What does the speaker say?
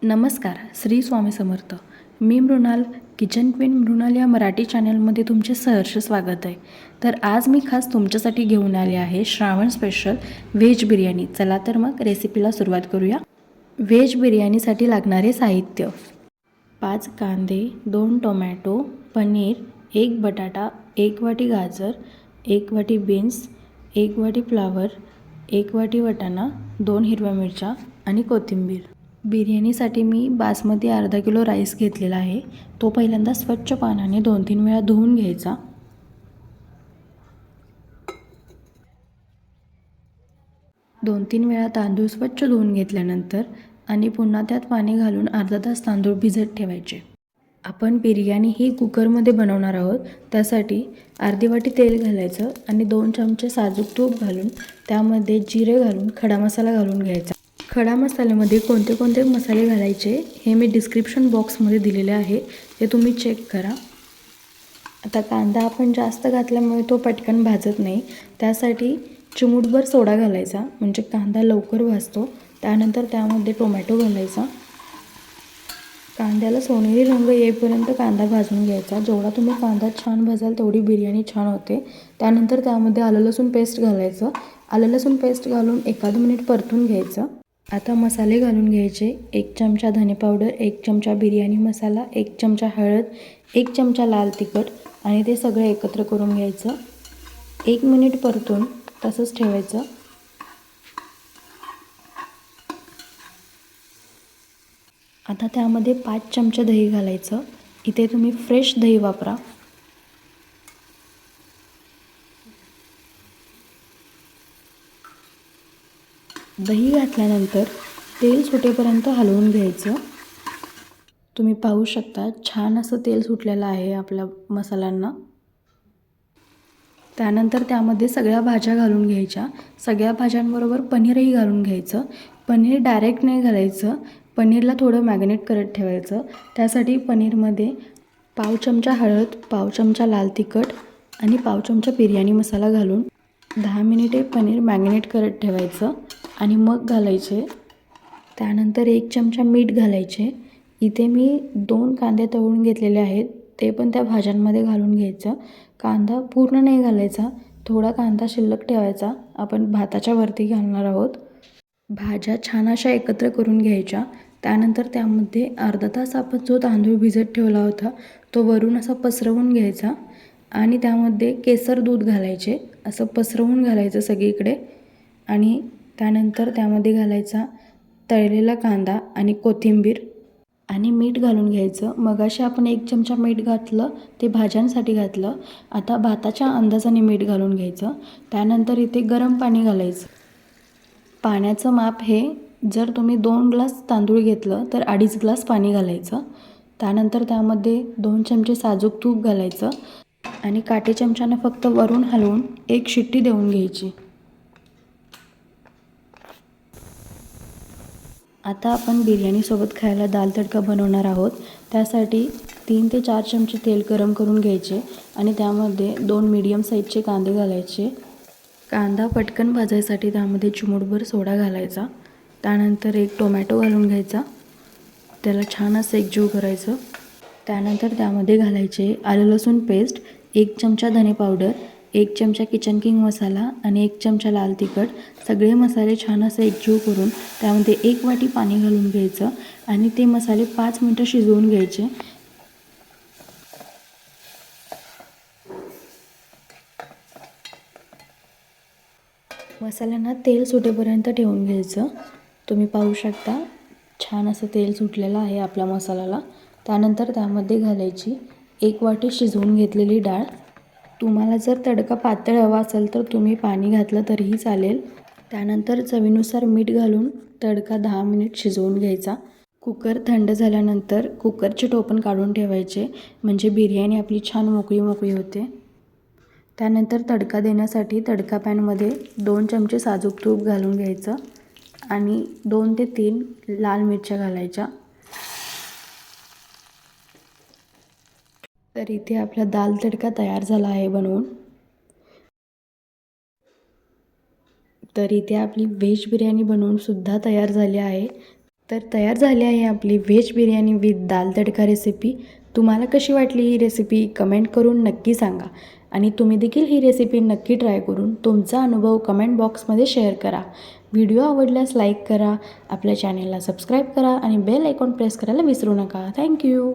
नमस्कार, श्री स्वामी समर्थ. मी Mrinal, kitchen queen Mrinal या मराठी चॅनलमध्ये तुमचे सहर्ष स्वागत आहे. तर आज मी खास तुमच्यासाठी घेऊन आले आहे श्रावण स्पेशल व्हेज बिर्याणी. चला तर मग रेसिपीला सुरुवात करूया. व्हेज बिर्याणीसाठी लागणारे साहित्य: 5 कांदे, 2 टोमॅटो, पनीर, 1 बटाटा, 1 वाटी गाजर, 1 वाटी बीन्स, 1 वाटी फ्लावर, 1 वाटी वाटाणा, 2 हिरव्या मिरच्या आणि कोथिंबीर. बिर्याणीसाठी मी बासमती अर्धा किलो राईस घेतलेला आहे. तो पहिल्यांदा स्वच्छ पाण्याने 2-3 वेळा धुवून घ्यायचा. दोन तीन वेळा तांदूळ स्वच्छ धुवून घेतल्यानंतर आणि पुन्हा त्यात पाणी घालून अर्धा तास तांदूळ भिजत ठेवायचे. आपण बिर्याणी ही कुकरमध्ये बनवणार आहोत. त्यासाठी अर्धी वाटी तेल घालायचं आणि 2 चमचे साजूक तूप घालून त्यामध्ये जिरे घालून खडा मसाला घालून घ्यायचा. खडा मसाल्यामध्ये कोणते कोणते मसाले घालायचे हे मी डिस्क्रिप्शन बॉक्समध्ये दिलेले आहे, ते तुम्ही चेक करा. आता कांदा आपण जास्त घातल्यामुळे तो पटकन भाजत नाही, त्यासाठी चिमूटभर सोडा घालायचा म्हणजे कांदा लवकर भाजतो. त्यानंतर त्यामध्ये टोमॅटो घालायचा. कांद्याला सोनेरी रंग येईपर्यंत कांदा भाजून घ्यायचा. जेवढा तुम्ही कांदा छान भाजाल तेवढी बिर्याणी छान होते. त्यानंतर त्यामध्ये आलं लसूण पेस्ट घालायचं. आलं लसूण पेस्ट घालून 1 मिनिट परतून घ्यायचं. आता मसाले घालून घ्यायचे. 1 चमचा धने पावडर, 1 चमचा बिर्याणी मसाला, 1 चमचा हळद, 1 चमचा लाल तिखट आणि ते सगळं एकत्र करून घ्यायचं. 1 मिनिट परतून तसंच ठेवायचं. आता त्यामध्ये 5 चमचे दही घालायचं. इथे तुम्ही फ्रेश दही वापरा. दही घातल्यानंतर तेल सुटेपर्यंत हलवून घ्यायचं. तुम्ही पाहू शकता छान असं तेल सुटलेलं आहे आपल्या मसाल्यांना. त्यानंतर त्यामध्ये सगळ्या भाज्या घालून घ्यायच्या. सगळ्या भाज्यांबरोबर पनीरही घालून घ्यायचं. पनीर डायरेक्ट नाही घालायचं, पनीरला थोडं मॅग्नेट करत ठेवायचं. त्यासाठी पनीरमध्ये पाव चमचा हळद, पाव चमचा लाल तिखट आणि पाव चमचा बिर्याणी मसाला घालून 10 मिनिटे पनीर मॅग्नेट करत ठेवायचं आणि मग घालायचे. त्यानंतर 1 चमचा मीठ घालायचे. इथे मी 2 कांदे तळून घेतलेले आहेत, ते पण त्या भाज्यांमध्ये घालून घ्यायचं. कांदा पूर्ण नाही घालायचा, थोडा कांदा शिल्लक ठेवायचा, आपण भाताच्या वरती घालणार आहोत. भाज्या छान अशा एकत्र करून घ्यायच्या. त्यानंतर त्यामध्ये अर्धा तास आपण जो तांदूळ भिजत ठेवला होता तो वरून असा पसरवून घ्यायचा आणि त्यामध्ये केसर दूध घालायचे. असं पसरवून घालायचं सगळीकडे आणि त्यानंतर त्यामध्ये घालायचा तळलेला कांदा आणि कोथिंबीर आणि मीठ घालून घ्यायचं. मगाशी आपण 1 चमचा मीठ घातलं, ते भाज्यांसाठी घातलं. आता भाताच्या अंदाजाने मीठ घालून घ्यायचं. त्यानंतर इथे गरम पाणी घालायचं. पाण्याचं माप हे जर तुम्ही 2 ग्लास तांदूळ घेतलं तर 2.5 ग्लास पाणी घालायचं. त्यानंतर त्यामध्ये 2 चमचे साजूक तूप घालायचं आणि काटे चमच्यानं फक्त वरून हलवून 1 शिट्टी देऊन घ्यायची. आता आपण बिर्याणीसोबत खायला दाल तडका बनवणार आहोत. त्यासाठी 3 ते 4 चमचे तेल गरम करून घ्यायचे आणि त्यामध्ये 2 मीडियम साईजचे कांदे घालायचे. कांदा पटकन भाजायसाठी त्यामध्ये चिमूटभर सोडा घालायचा. त्यानंतर 1 टोमॅटो घालून घ्यायचा, त्याला छान असं एकजीव करायचं. त्यानंतर त्यामध्ये घालायचे आलं लसूण पेस्ट, 1 चमचा धने पावडर, 1 चमचा किचन किंग मसाला आणि 1 चमचा लाल तिखट. सगळे मसाले छान असे एकजीव करून त्यामध्ये 1 वाटी पाणी घालून घ्यायचं आणि ते मसाले 5 मिनटं शिजवून घ्यायचे. मसाल्यांना तेल सुटेपर्यंत ठेवून घ्यायचं. तुम्ही पाहू शकता छान असं तेल सुटलेलं आहे आपल्या मसाल्याला. त्यानंतर त्यामध्ये घालायची 1 वाटी शिजवून घेतलेली डाळ. तुम्हाला जर तडका पातळ हवा असेल तर तुम्ही पाणी घातलं तरीही चालेल. त्यानंतर चवीनुसार मीठ घालून तडका 10 मिनिट शिजवून घ्यायचा. कुकर थंड झाल्यानंतर कुकरचे टोपण काढून ठेवायचे म्हणजे बिर्याणी आपली छान मोकळी मोकळी होते. त्यानंतर तडका देण्यासाठी तडका पॅनमध्ये 2 चमचे साजूक तूप घालून घ्यायचं आणि 2 ते 3 लाल मिरच्या घालायच्या. तर इथे आपला दाल तडका तयार झाला आहे बनवून. तर इथे आपली व्हेज बिर्याणी बनवून सुद्धा तयार झाली आहे. तर तयार झाली आहे आपली veg biryani with dal tadka recipe. तुम्हाला कशी वाटली ही रेसिपी कमेंट करून नक्की सांगा आणि तुम्ही देखील ही रेसिपी नक्की ट्राय करून तुमचा अनुभव कमेंट बॉक्समध्ये शेअर करा. व्हिडिओ आवडल्यास लाईक करा, आपल्या चॅनेलला सबस्क्राईब करा आणि बेल आयकॉन प्रेस करायला विसरू नका. थँक्यू.